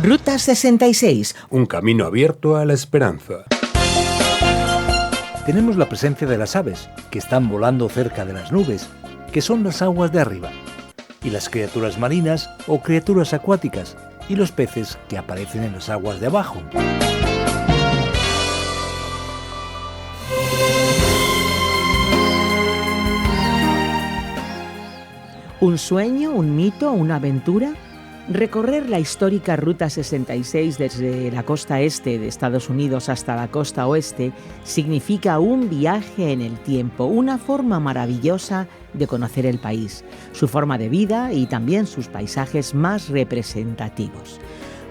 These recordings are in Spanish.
Ruta 66. Un camino abierto a la esperanza. Tenemos la presencia de las aves, que están volando cerca de las nubes, que son las aguas de arriba, y las criaturas marinas o criaturas acuáticas, y los peces que aparecen en las aguas de abajo. ¿Un sueño, un mito, una aventura? Recorrer la histórica Ruta 66 desde la costa este de Estados Unidos hasta la costa oeste significa un viaje en el tiempo, una forma maravillosa de conocer el país, su forma de vida y también sus paisajes más representativos.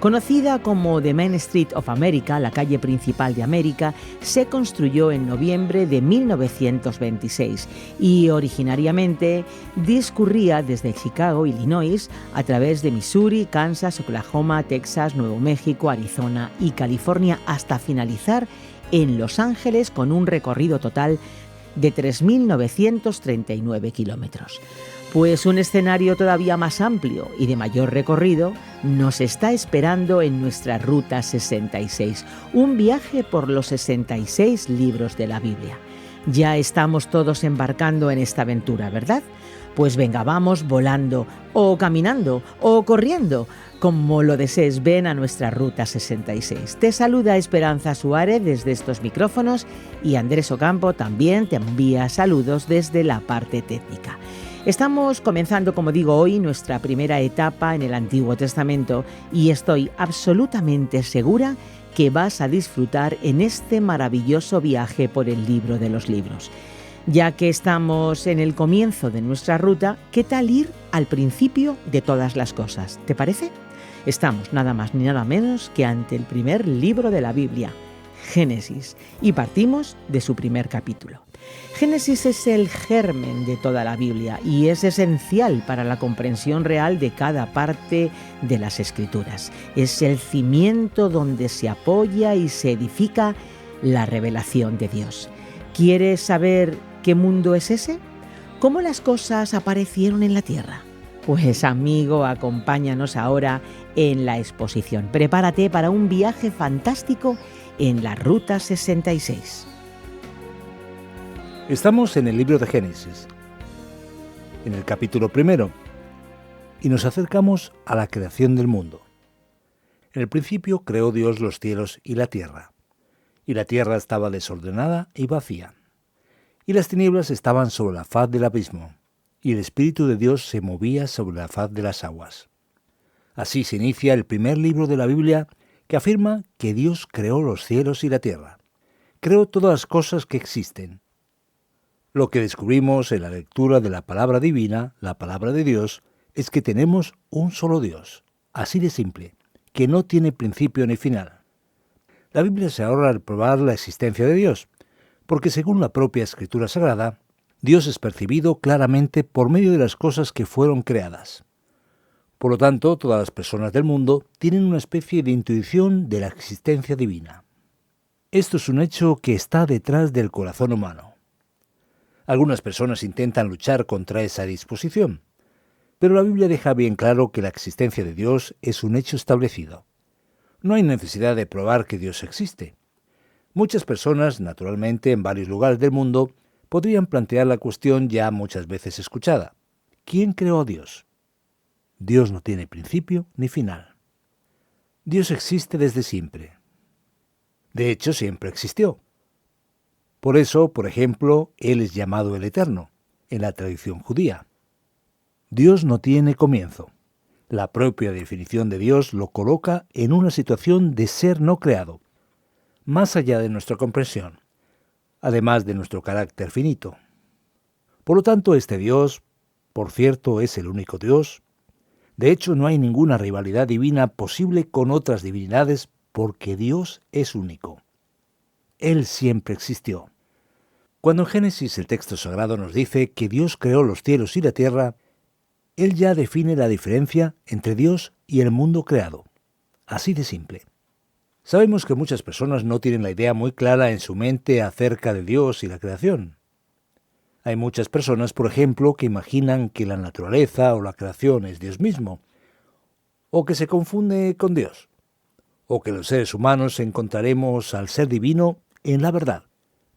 Conocida como The Main Street of America, la calle principal de América, se construyó en noviembre de 1926 y originariamente discurría desde Chicago, Illinois, a través de Missouri, Kansas, Oklahoma, Texas, Nuevo México, Arizona y California hasta finalizar en Los Ángeles con un recorrido total de 3.939 kilómetros. Pues un escenario todavía más amplio y de mayor recorrido nos está esperando en nuestra Ruta 66, un viaje por los 66 libros de la Biblia. Ya estamos todos embarcando en esta aventura, ¿verdad? Pues venga, vamos volando, o caminando, o corriendo, como lo desees. Ven a nuestra Ruta 66. Te saluda Esperanza Suárez desde estos micrófonos y Andrés Ocampo también te envía saludos desde la parte técnica. Estamos comenzando, como digo, hoy nuestra primera etapa en el Antiguo Testamento y estoy absolutamente segura que vas a disfrutar en este maravilloso viaje por el libro de los libros. Ya que estamos en el comienzo de nuestra ruta, ¿qué tal ir al principio de todas las cosas? ¿Te parece? Estamos nada más ni nada menos que ante el primer libro de la Biblia, Génesis, y partimos de su primer capítulo. Génesis es el germen de toda la Biblia y es esencial para la comprensión real de cada parte de las Escrituras. Es el cimiento donde se apoya y se edifica la revelación de Dios. ¿Quieres saber qué mundo es ese? ¿Cómo las cosas aparecieron en la tierra? Pues amigo, acompáñanos ahora en la exposición. Prepárate para un viaje fantástico en la Ruta 66. Estamos en el libro de Génesis, en el capítulo 1, y nos acercamos a la creación del mundo. En el principio creó Dios los cielos y la tierra estaba desordenada y vacía, y las tinieblas estaban sobre la faz del abismo, y el Espíritu de Dios se movía sobre la faz de las aguas. Así se inicia el primer libro de la Biblia que afirma que Dios creó los cielos y la tierra. Creó todas las cosas que existen. Lo que descubrimos en la lectura de la palabra divina, la palabra de Dios, es que tenemos un solo Dios, así de simple, que no tiene principio ni final. La Biblia se ahorra al probar la existencia de Dios, porque según la propia Escritura Sagrada, Dios es percibido claramente por medio de las cosas que fueron creadas. Por lo tanto, todas las personas del mundo tienen una especie de intuición de la existencia divina. Esto es un hecho que está detrás del corazón humano. Algunas personas intentan luchar contra esa disposición, pero la Biblia deja bien claro que la existencia de Dios es un hecho establecido. No hay necesidad de probar que Dios existe. Muchas personas, naturalmente, en varios lugares del mundo, podrían plantear la cuestión ya muchas veces escuchada. ¿Quién creó a Dios? Dios no tiene principio ni final. Dios existe desde siempre. De hecho, siempre existió. Por eso, por ejemplo, Él es llamado el Eterno, en la tradición judía. Dios no tiene comienzo. La propia definición de Dios lo coloca en una situación de ser no creado, más allá de nuestra comprensión, además de nuestro carácter finito. Por lo tanto, este Dios, por cierto, es el único Dios. De hecho, no hay ninguna rivalidad divina posible con otras divinidades porque Dios es único. Él siempre existió. Cuando en Génesis el texto sagrado nos dice que Dios creó los cielos y la tierra, Él ya define la diferencia entre Dios y el mundo creado. Así de simple. Sabemos que muchas personas no tienen la idea muy clara en su mente acerca de Dios y la creación. Hay muchas personas, por ejemplo, que imaginan que la naturaleza o la creación es Dios mismo, o que se confunde con Dios. o que los seres humanos encontraremos al ser divino en la verdad,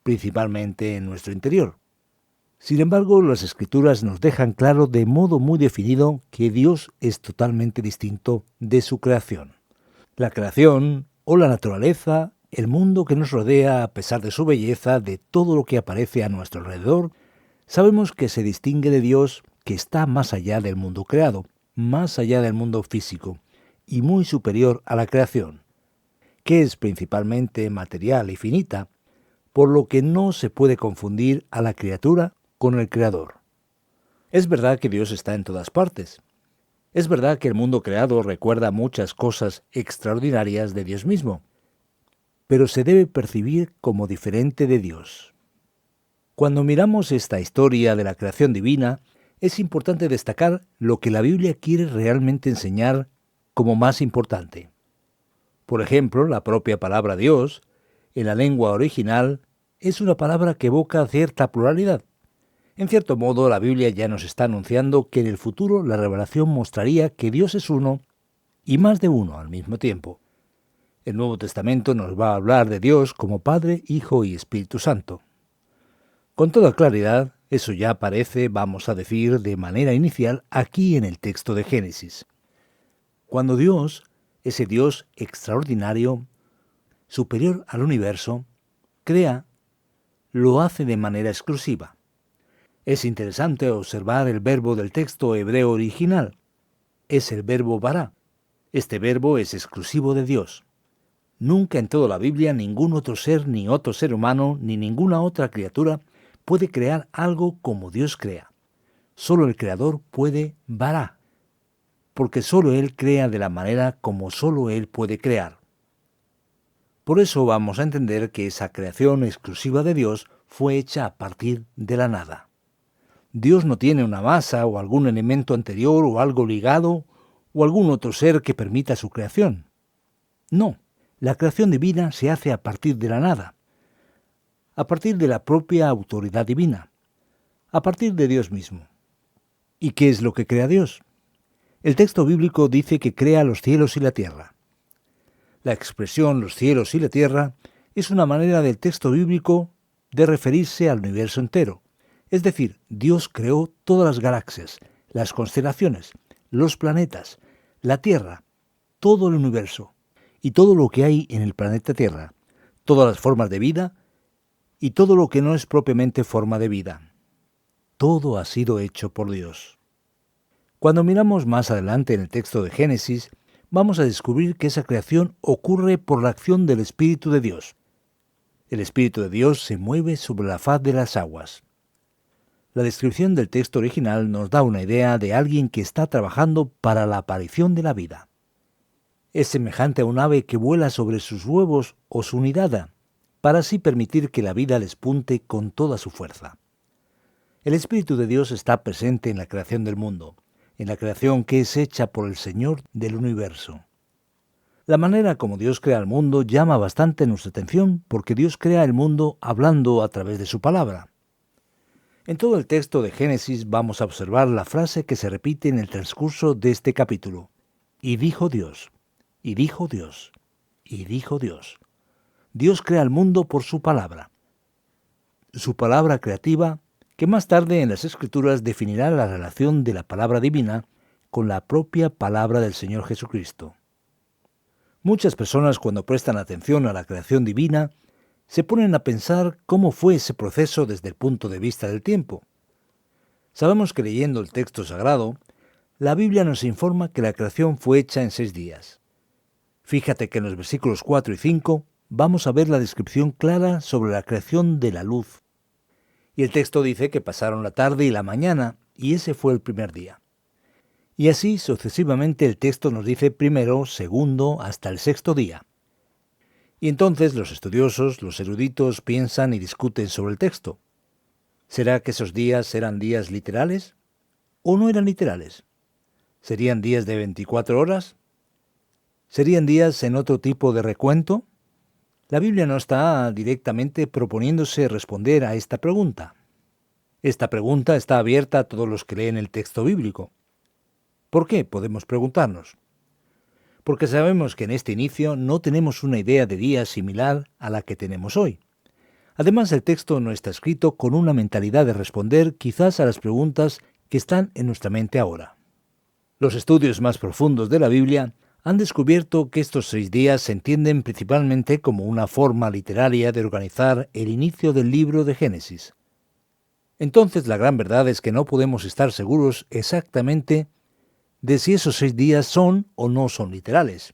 principalmente en nuestro interior. Sin embargo, las Escrituras nos dejan claro de modo muy definido que Dios es totalmente distinto de su creación. La creación o la naturaleza, el mundo que nos rodea a pesar de su belleza, de todo lo que aparece a nuestro alrededor, sabemos que se distingue de Dios, que está más allá del mundo creado, más allá del mundo físico y muy superior a la creación, que es principalmente material y finita, por lo que no se puede confundir a la criatura con el Creador. Es verdad que Dios está en todas partes. Es verdad que el mundo creado recuerda muchas cosas extraordinarias de Dios mismo, pero se debe percibir como diferente de Dios. Cuando miramos esta historia de la creación divina, es importante destacar lo que la Biblia quiere realmente enseñar como más importante. Por ejemplo, la propia palabra Dios, en la lengua original, es una palabra que evoca cierta pluralidad. En cierto modo, la Biblia ya nos está anunciando que en el futuro la revelación mostraría que Dios es uno y más de uno al mismo tiempo. El Nuevo Testamento nos va a hablar de Dios como Padre, Hijo y Espíritu Santo. Con toda claridad, eso ya aparece, vamos a decir, de manera inicial aquí en el texto de Génesis. Cuando Dios, ese Dios extraordinario, superior al universo, crea, lo hace de manera exclusiva. Es interesante observar el verbo del texto hebreo original. Es el verbo bará. Este verbo es exclusivo de Dios. Nunca en toda la Biblia ningún otro ser, ni otro ser humano, ni ninguna otra criatura puede crear algo como Dios crea. Solo el Creador puede bará, porque solo Él crea de la manera como solo Él puede crear. Por eso vamos a entender que esa creación exclusiva de Dios fue hecha a partir de la nada. Dios no tiene una masa o algún elemento anterior o algo ligado o algún otro ser que permita su creación. No, la creación divina se hace a partir de la nada, a partir de la propia autoridad divina, a partir de Dios mismo. ¿Y qué es lo que crea Dios? El texto bíblico dice que crea los cielos y la tierra. La expresión los cielos y la tierra es una manera del texto bíblico de referirse al universo entero. Es decir, Dios creó todas las galaxias, las constelaciones, los planetas, la Tierra, todo el universo y todo lo que hay en el planeta Tierra, todas las formas de vida y todo lo que no es propiamente forma de vida. Todo ha sido hecho por Dios. Cuando miramos más adelante en el texto de Génesis, vamos a descubrir que esa creación ocurre por la acción del Espíritu de Dios. El Espíritu de Dios se mueve sobre la faz de las aguas. La descripción del texto original nos da una idea de alguien que está trabajando para la aparición de la vida. Es semejante a un ave que vuela sobre sus huevos o su nidada, para así permitir que la vida despunte con toda su fuerza. El Espíritu de Dios está presente en la creación del mundo, en la creación que es hecha por el Señor del universo. La manera como Dios crea el mundo llama bastante nuestra atención porque Dios crea el mundo hablando a través de su palabra. En todo el texto de Génesis vamos a observar la frase que se repite en el transcurso de este capítulo. Y dijo Dios, y dijo Dios, y dijo Dios. Dios crea el mundo por su palabra. Su palabra creativa, que más tarde en las Escrituras definirá la relación de la palabra divina con la propia palabra del Señor Jesucristo. Muchas personas, cuando prestan atención a la creación divina, se ponen a pensar cómo fue ese proceso desde el punto de vista del tiempo. Sabemos que leyendo el texto sagrado, la Biblia nos informa que la creación fue hecha en 6 días. Fíjate que en los versículos 4 y 5 vamos a ver la descripción clara sobre la creación de la luz. Y el texto dice que pasaron la tarde y la mañana, y ese fue el primer día. Y así sucesivamente el texto nos dice primero, segundo, hasta el 6º día. Y entonces los estudiosos, los eruditos, piensan y discuten sobre el texto. ¿Será que esos días eran días literales? ¿O no eran literales? ¿Serían días de 24 horas? ¿Serían días en otro tipo de recuento? La Biblia no está directamente proponiéndose responder a esta pregunta. Esta pregunta está abierta a todos los que leen el texto bíblico. ¿Por qué? Podemos preguntarnos. porque sabemos que en este inicio no tenemos una idea de día similar a la que tenemos hoy. Además, el texto no está escrito con una mentalidad de responder quizás a las preguntas que están en nuestra mente ahora. Los estudios más profundos de la Biblia han descubierto que estos 6 días se entienden principalmente como una forma literaria de organizar el inicio del libro de Génesis. Entonces, la gran verdad es que no podemos estar seguros exactamente de si esos 6 días son o no son literales.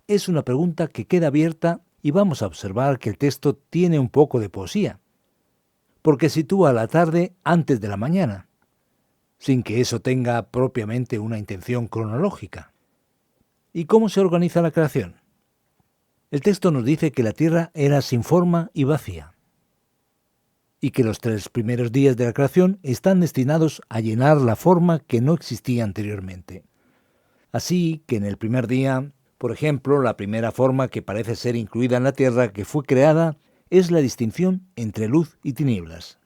Es una pregunta que queda abierta y vamos a observar que el texto tiene un poco de poesía, porque sitúa la tarde antes de la mañana, sin que eso tenga propiamente una intención cronológica. ¿Y cómo se organiza la creación? El texto nos dice que la tierra era sin forma y vacía, y que los 3 primeros días de la creación están destinados a llenar la forma que no existía anteriormente. Así que en el primer día, por ejemplo, la primera forma que parece ser incluida en la tierra que fue creada es la distinción entre luz y tinieblas.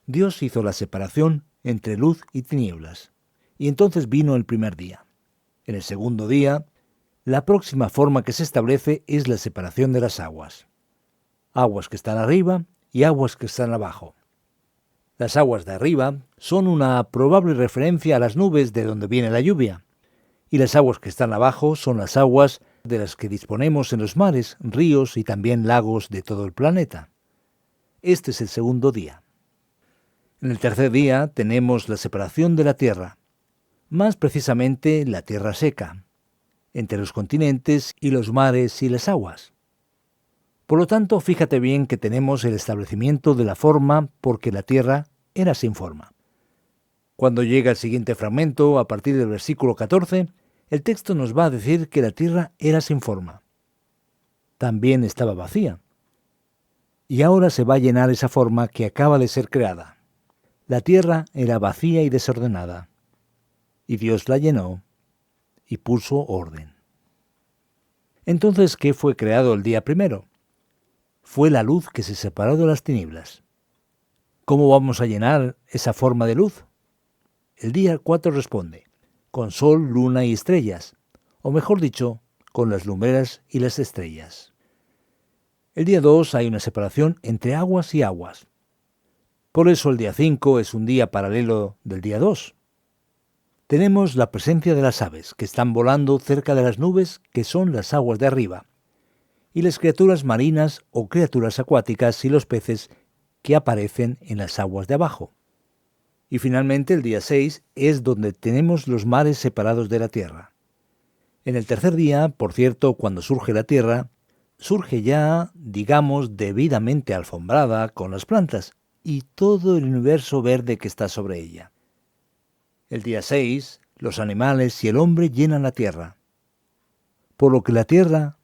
Dios hizo la separación entre luz y tinieblas, y entonces vino el primer día. En el segundo día, la próxima forma que se establece es la separación de las aguas. Aguas que están arriba y aguas que están abajo. Las aguas de arriba son una probable referencia a las nubes de donde viene la lluvia, y las aguas que están abajo son las aguas de las que disponemos en los mares, ríos y también lagos de todo el planeta. Este es el segundo día. En el tercer día tenemos la separación de la tierra, más precisamente la tierra seca, entre los continentes y los mares y las aguas. Por lo tanto, fíjate bien que tenemos el establecimiento de la forma porque la tierra era sin forma. Cuando llega el siguiente fragmento, a partir del versículo 14, el texto nos va a decir que la tierra era sin forma. También estaba vacía. Y ahora se va a llenar esa forma que acaba de ser creada. La tierra era vacía y desordenada. Y Dios la llenó y puso orden. Entonces, ¿qué fue creado el día primero? Fue la luz que se separó de las tinieblas. ¿Cómo vamos a llenar esa forma de luz? El día 4 responde, con sol, luna y estrellas, o mejor dicho, con las lumbreras y las estrellas. El día 2 hay una separación entre aguas y aguas. Por eso el día 5 es un día paralelo del día 2. Tenemos la presencia de las aves que están volando cerca de las nubes, que son las aguas de arriba, y las criaturas marinas o criaturas acuáticas y los peces que aparecen en las aguas de abajo. Y finalmente el día 6 es donde tenemos los mares separados de la tierra. En el tercer día, por cierto, cuando surge la tierra, surge ya, digamos, debidamente alfombrada con las plantas y todo el universo verde que está sobre ella. El día 6, los animales y el hombre llenan la tierra, por lo que la tierra,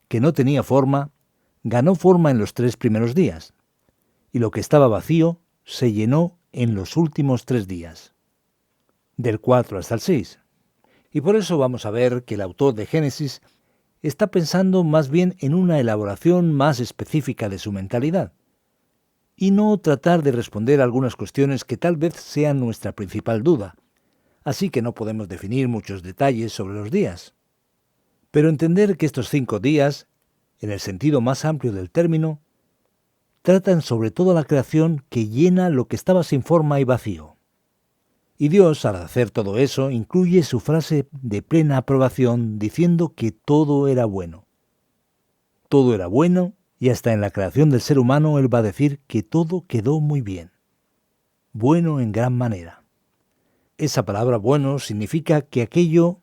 que no tenía forma, ganó forma en los 3 primeros días, y lo que estaba vacío se llenó en los últimos 3 días, del 4 hasta el 6. Y por eso vamos a ver que el autor de Génesis está pensando más bien en una elaboración más específica de su mentalidad, y no tratar de responder a algunas cuestiones que tal vez sean nuestra principal duda, así que no podemos definir muchos detalles sobre los días. Pero entender que estos 5 días, en el sentido más amplio del término, tratan sobre toda la creación que llena lo que estaba sin forma y vacío. Y Dios, al hacer todo eso, incluye su frase de plena aprobación diciendo que todo era bueno. Todo era bueno, y hasta en la creación del ser humano Él va a decir que todo quedó muy bien. Bueno en gran manera. Esa palabra bueno significa que aquello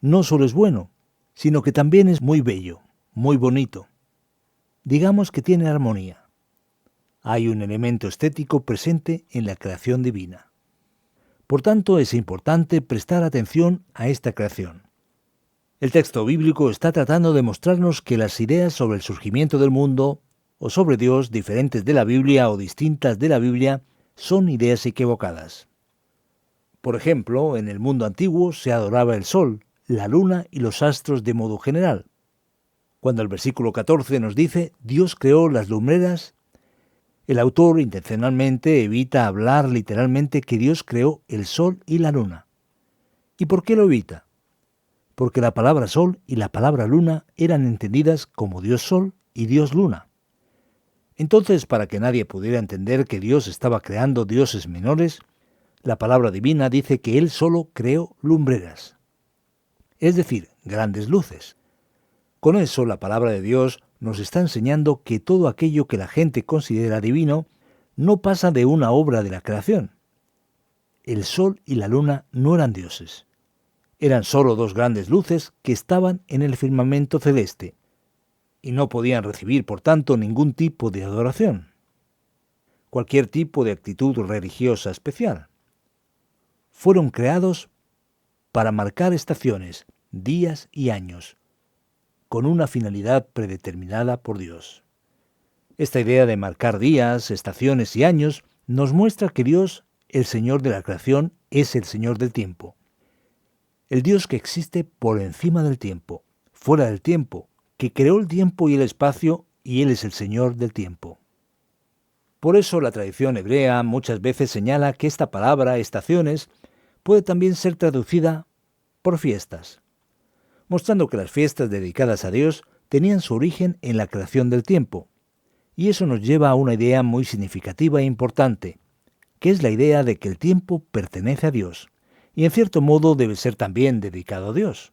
no solo es bueno, sino que también es muy bello, muy bonito. Digamos que tiene armonía. Hay un elemento estético presente en la creación divina. Por tanto, es importante prestar atención a esta creación. El texto bíblico está tratando de mostrarnos que las ideas sobre el surgimiento del mundo, o sobre Dios diferentes de la Biblia o distintas de la Biblia, son ideas equivocadas. Por ejemplo, en el mundo antiguo se adoraba el sol, la luna y los astros de modo general. Cuando el versículo 14 nos dice Dios creó las lumbreras, el autor intencionalmente evita hablar literalmente que Dios creó el sol y la luna. ¿Y por qué lo evita? porque la palabra sol y la palabra luna eran entendidas como Dios Sol y Dios Luna. Entonces, para que nadie pudiera entender que Dios estaba creando dioses menores, la palabra divina dice que Él solo creó lumbreras, es decir, grandes luces. Con eso, la palabra de Dios nos está enseñando que todo aquello que la gente considera divino no pasa de una obra de la creación. El sol y la luna no eran dioses. Eran solo dos grandes luces que estaban en el firmamento celeste, y no podían recibir, por tanto, ningún tipo de adoración, cualquier tipo de actitud religiosa especial. Fueron creados para marcar estaciones, días y años, con una finalidad predeterminada por Dios. Esta idea de marcar días, estaciones y años nos muestra que Dios, el Señor de la creación, es el Señor del tiempo. El Dios que existe por encima del tiempo, fuera del tiempo, que creó el tiempo y el espacio, y Él es el Señor del tiempo. Por eso la tradición hebrea muchas veces señala que esta palabra, estaciones, puede también ser traducida por fiestas, mostrando que las fiestas dedicadas a Dios tenían su origen en la creación del tiempo. Y eso nos lleva a una idea muy significativa e importante, que es la idea de que el tiempo pertenece a Dios, y en cierto modo debe ser también dedicado a Dios.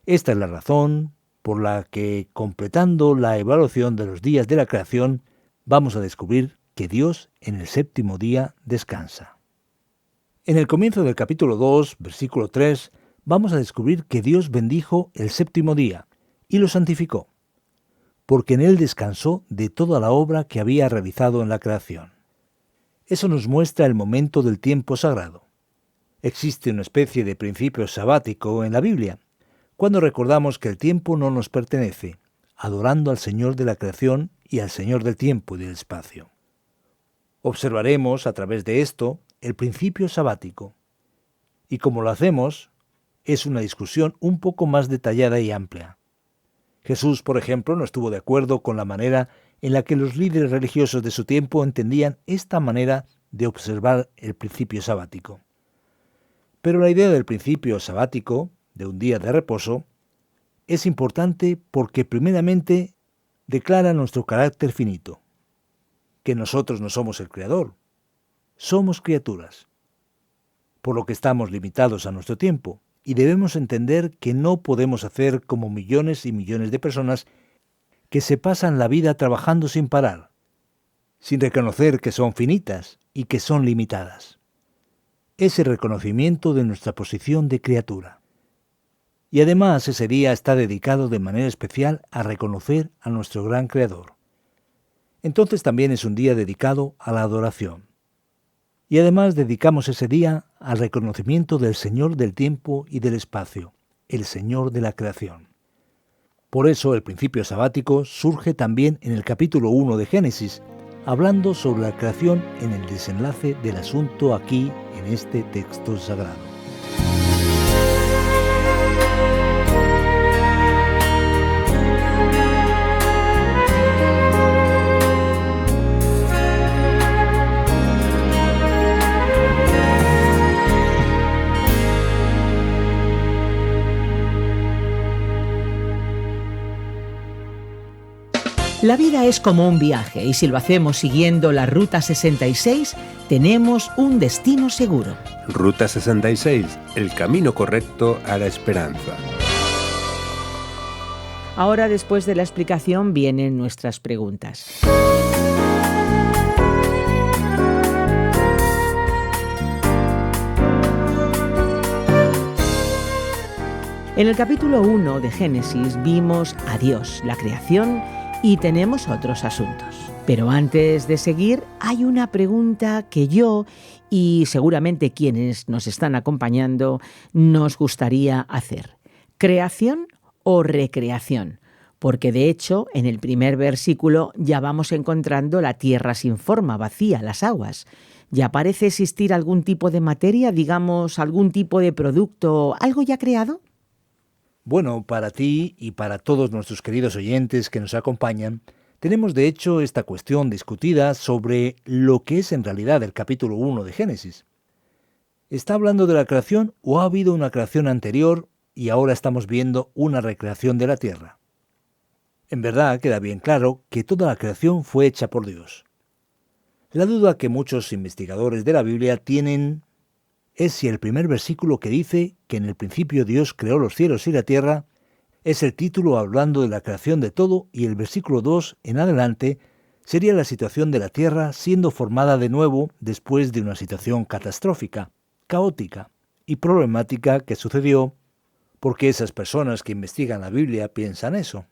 Esta es la razón por la que, completando la evaluación de los días de la creación, vamos a descubrir que Dios en el séptimo día descansa. En el comienzo del capítulo 2, versículo 3, vamos a descubrir que Dios bendijo el séptimo día y lo santificó, porque en él descansó de toda la obra que había realizado en la creación. Eso nos muestra el momento del tiempo sagrado. Existe una especie de principio sabático en la Biblia, cuando recordamos que el tiempo no nos pertenece, adorando al Señor de la creación y al Señor del tiempo y del espacio. Observaremos a través de esto el principio sabático, y como lo hacemos, es una discusión un poco más detallada y amplia. Jesús, por ejemplo, no estuvo de acuerdo con la manera en la que los líderes religiosos de su tiempo entendían esta manera de observar el principio sabático. Pero la idea del principio sabático, de un día de reposo, es importante porque primeramente declara nuestro carácter finito, que nosotros no somos el Creador, somos criaturas, por lo que estamos limitados a nuestro tiempo, y debemos entender que no podemos hacer como millones y millones de personas que se pasan la vida trabajando sin parar, sin reconocer que son finitas y que son limitadas. Es el reconocimiento de nuestra posición de criatura. Y además ese día está dedicado de manera especial a reconocer a nuestro gran Creador. Entonces también es un día dedicado a la adoración. Y además dedicamos ese día al reconocimiento del Señor del tiempo y del espacio, el Señor de la creación. Por eso el principio sabático surge también en el capítulo 1 de Génesis, hablando sobre la creación en el desenlace del asunto aquí en este texto sagrado. La vida es como un viaje y si lo hacemos siguiendo la Ruta 66, tenemos un destino seguro. Ruta 66, el camino correcto a la esperanza. Ahora, después de la explicación, vienen nuestras preguntas. En el capítulo 1 de Génesis vimos a Dios, la creación, y tenemos otros asuntos. Pero antes de seguir, hay una pregunta que yo y seguramente quienes nos están acompañando nos gustaría hacer. ¿Creación o recreación? Porque de hecho, en el primer versículo ya vamos encontrando la tierra sin forma, vacía, las aguas. ¿Ya parece existir algún tipo de materia, digamos, algún tipo de producto, algo ya creado? Bueno, para ti y para todos nuestros queridos oyentes que nos acompañan, tenemos de hecho esta cuestión discutida sobre lo que es en realidad el capítulo 1 de Génesis. ¿Está hablando de la creación o ha habido una creación anterior y ahora estamos viendo una recreación de la tierra. En verdad queda bien claro que toda la creación fue hecha por Dios. La duda que muchos investigadores de la Biblia tienen es si el primer versículo que dice que en el principio Dios creó los cielos y la tierra es el título hablando de la creación de todo, y el versículo 2 en adelante sería la situación de la tierra siendo formada de nuevo después de una situación catastrófica, caótica y problemática que sucedió, porque esas personas que investigan la Biblia piensan eso.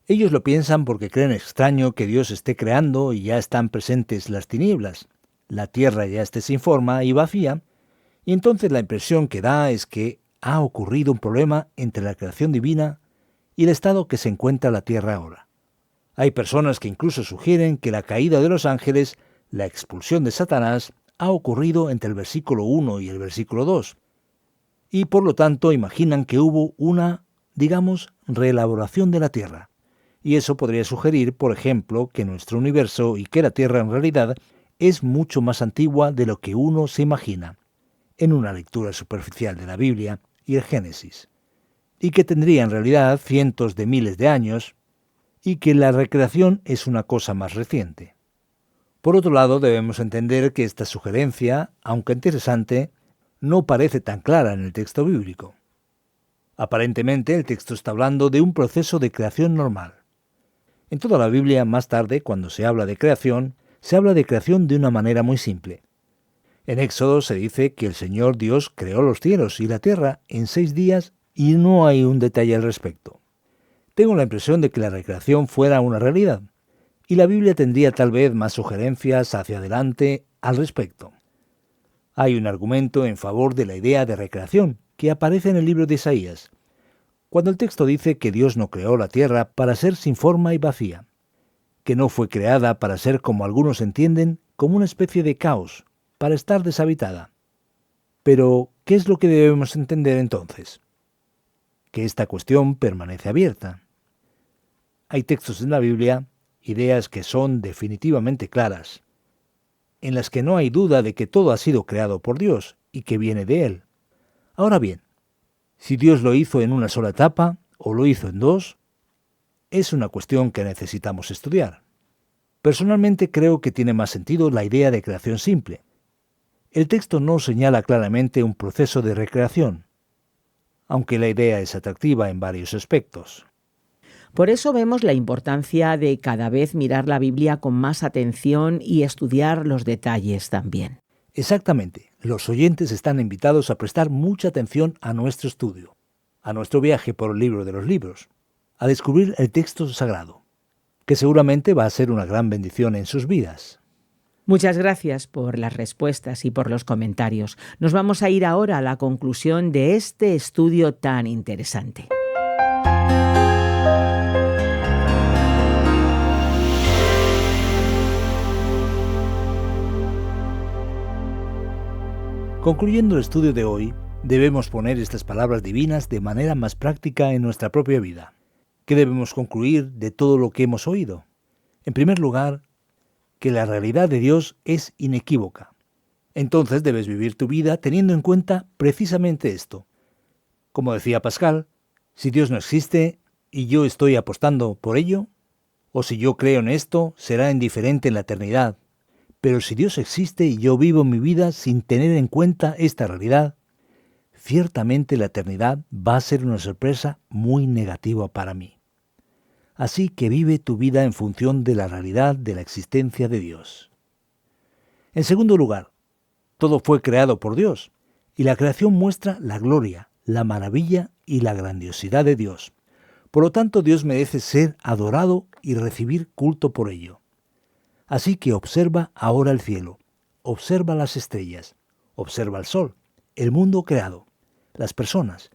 Ellos lo piensan porque creen extraño que Dios esté creando y ya están presentes las tinieblas, la tierra ya esté sin forma y vacía, y entonces la impresión que da es que ha ocurrido un problema entre la creación divina y el estado que se encuentra la tierra ahora. Hay personas que incluso sugieren que la caída de los ángeles, la expulsión de Satanás, ha ocurrido entre el versículo 1 y el versículo 2, y por lo tanto imaginan que hubo una, reelaboración de la tierra. Y eso podría sugerir, por ejemplo, que nuestro universo y que la tierra en realidad es mucho más antigua de lo que uno se imagina, en una lectura superficial de la Biblia y el Génesis, y que tendría en realidad cientos de miles de años, y que la recreación es una cosa más reciente. Por otro lado, debemos entender que esta sugerencia, aunque interesante, no parece tan clara en el texto bíblico. Aparentemente, el texto está hablando de un proceso de creación normal. En toda la Biblia, más tarde, cuando se habla de creación, se habla de creación de una manera muy simple. En Éxodo se dice que el Señor Dios creó los cielos y la tierra en 6 días y no hay un detalle al respecto. Tengo la impresión de que la recreación fuera una realidad, y la Biblia tendría tal vez más sugerencias hacia adelante al respecto. Hay un argumento en favor de la idea de recreación que aparece en el libro de Isaías, cuando el texto dice que Dios no creó la tierra para ser sin forma y vacía, que no fue creada para ser, como algunos entienden, como una especie de caos, para estar deshabitada. Pero, ¿qué es lo que debemos entender entonces? Que esta cuestión permanece abierta. Hay textos en la Biblia, ideas que son definitivamente claras, en las que no hay duda de que todo ha sido creado por Dios y que viene de Él. Ahora bien, si Dios lo hizo en una sola etapa o lo hizo en 2, es una cuestión que necesitamos estudiar. Personalmente creo que tiene más sentido la idea de creación simple. El texto no señala claramente un proceso de recreación, aunque la idea es atractiva en varios aspectos. Por eso vemos la importancia de cada vez mirar la Biblia con más atención y estudiar los detalles también. Exactamente. Los oyentes están invitados a prestar mucha atención a nuestro estudio, a nuestro viaje por el libro de los libros, a descubrir el texto sagrado, que seguramente va a ser una gran bendición en sus vidas. Muchas gracias por las respuestas y por los comentarios. Nos vamos a ir ahora a la conclusión de este estudio tan interesante. Concluyendo el estudio de hoy, debemos poner estas palabras divinas de manera más práctica en nuestra propia vida. ¿Qué debemos concluir de todo lo que hemos oído? En primer lugar, que la realidad de Dios es inequívoca. Entonces debes vivir tu vida teniendo en cuenta precisamente esto. Como decía Pascal, si Dios no existe y yo estoy apostando por ello, o si yo creo en esto, será indiferente en la eternidad. Pero si Dios existe y yo vivo mi vida sin tener en cuenta esta realidad, ciertamente la eternidad va a ser una sorpresa muy negativa para mí. Así que vive tu vida en función de la realidad de la existencia de Dios. En segundo lugar, todo fue creado por Dios, y la creación muestra la gloria, la maravilla y la grandiosidad de Dios. Por lo tanto, Dios merece ser adorado y recibir culto por ello. Así que observa ahora el cielo, observa las estrellas, observa el sol, el mundo creado, las personas,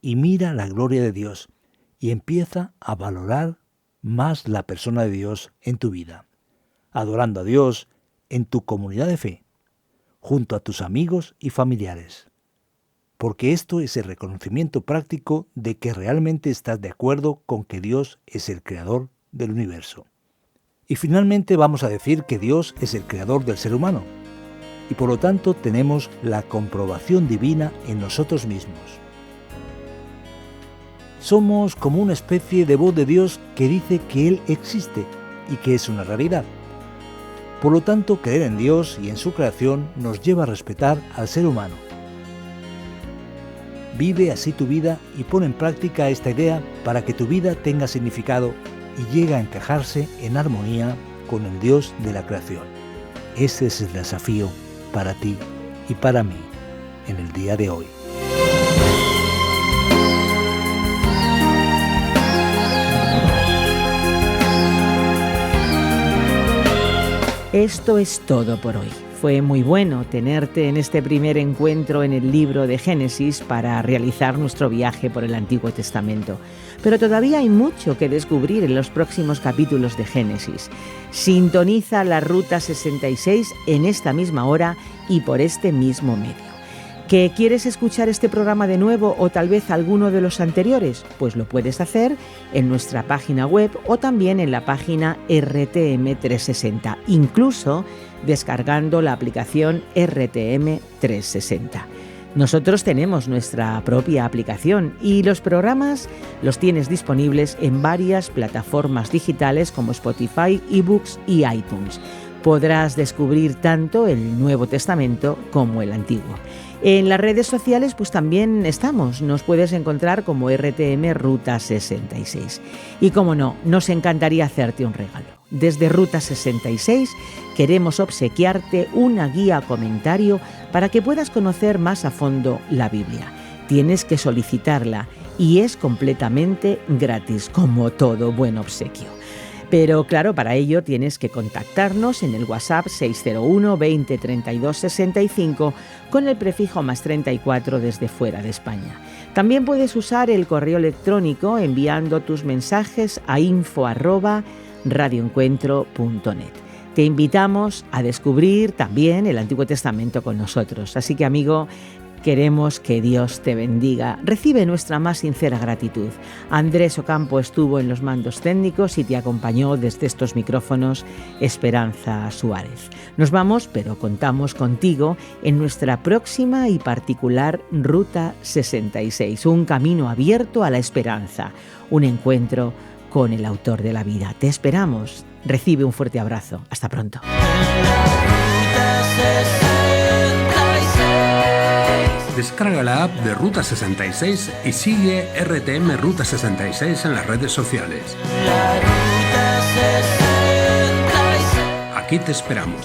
y mira la gloria de Dios, y empieza a valorar más la persona de Dios en tu vida, adorando a Dios en tu comunidad de fe, junto a tus amigos y familiares. Porque esto es el reconocimiento práctico de que realmente estás de acuerdo con que Dios es el creador del universo. Y finalmente vamos a decir que Dios es el creador del ser humano, y por lo tanto tenemos la comprobación divina en nosotros mismos. Somos como una especie de voz de Dios que dice que Él existe y que es una realidad. Por lo tanto, creer en Dios y en su creación nos lleva a respetar al ser humano. Vive así tu vida y pon en práctica esta idea para que tu vida tenga significado y llegue a encajarse en armonía con el Dios de la creación. Ese es el desafío para ti y para mí en el día de hoy. Esto es todo por hoy. Fue muy bueno tenerte en este primer encuentro en el libro de Génesis para realizar nuestro viaje por el Antiguo Testamento. Pero todavía hay mucho que descubrir en los próximos capítulos de Génesis. Sintoniza la Ruta 66 en esta misma hora y por este mismo medio. ¿Que quieres escuchar este programa de nuevo o tal vez alguno de los anteriores? Pues lo puedes hacer en nuestra página web o también en la página RTM360, incluso descargando la aplicación RTM360. Nosotros tenemos nuestra propia aplicación y los programas los tienes disponibles en varias plataformas digitales como Spotify, eBooks y iTunes. Podrás descubrir tanto el Nuevo Testamento como el Antiguo. En las redes sociales pues también estamos, nos puedes encontrar como RTM Ruta 66. Y como no, nos encantaría hacerte un regalo. Desde Ruta 66 queremos obsequiarte una guía comentario para que puedas conocer más a fondo la Biblia. Tienes que solicitarla y es completamente gratis, como todo buen obsequio. Pero claro, para ello tienes que contactarnos en el WhatsApp 601 20 32 65 con el prefijo +34 desde fuera de España. También puedes usar el correo electrónico enviando tus mensajes a info@radioencuentro.net. Te invitamos a descubrir también el Antiguo Testamento con nosotros. Así que, amigo, queremos que Dios te bendiga. Recibe nuestra más sincera gratitud. Andrés Ocampo estuvo en los mandos técnicos y te acompañó desde estos micrófonos Esperanza Suárez. Nos vamos, pero contamos contigo en nuestra próxima y particular Ruta 66, un camino abierto a la esperanza, un encuentro con el autor de la vida. Te esperamos. Recibe un fuerte abrazo. Hasta pronto. Descarga la app de Ruta 66 y sigue RTM Ruta 66 en las redes sociales. Aquí te esperamos.